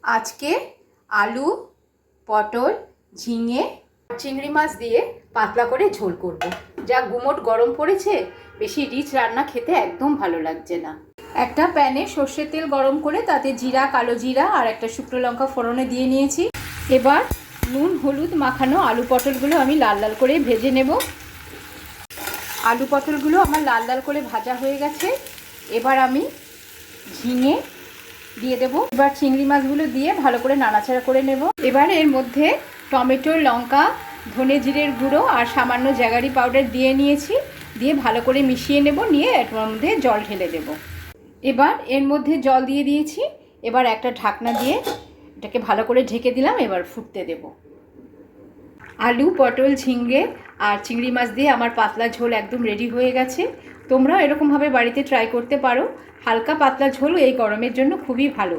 আজকে আলু, পটল, ঝিঙে, চিংড়ি মাছ দিয়ে পাতলা করে ঝোল করব। যা গুমোট গরম পড়েছে, বেশি রিচ রান্না খেতে একদম ভালো লাগছে না। একটা প্যানে সর্ষের তেল গরম করে তাতে জিরা, কালো জিরা আর একটা শুকনো লঙ্কা ফোড়নে দিয়ে নিয়েছি। এবার নুন হলুদ মাখানো আলু পটলগুলো আমি লাল লাল করে ভেজে নেব। আলু পটলগুলো আমার লাল লাল করে ভাজা হয়ে গেছে। এবার আমি ঝিঙে দিয়ে দেবো। এবার চিংড়ি মাছগুলো দিয়ে ভালো করে নাড়াচাড়া করে নেব। এবার এর মধ্যে টমেটো, লঙ্কা, ধনে জিরের গুঁড়ো আর সামান্য জ্যাগারি পাউডার দিয়ে নিয়েছি। দিয়ে ভালো করে মিশিয়ে নেব, নিয়ে এর মধ্যে জল ঢেলে দেব। এবার এর মধ্যে জল দিয়ে দিয়েছি। এবার একটা ঢাকনা দিয়ে এটাকে ভালো করে ঢেকে দিলাম। এবার ফুটতে দেব। আলু, পটল, ঝিঙে আর চিংড়ি মাছ দিয়ে আমার পাতলা ঝোল একদম রেডি হয়ে গেছে। তোমরাও এরকমভাবে বাড়িতে ট্রাই করতে পারো। হালকা পাতলা ঝোল এই গরমের জন্য খুবই ভালো।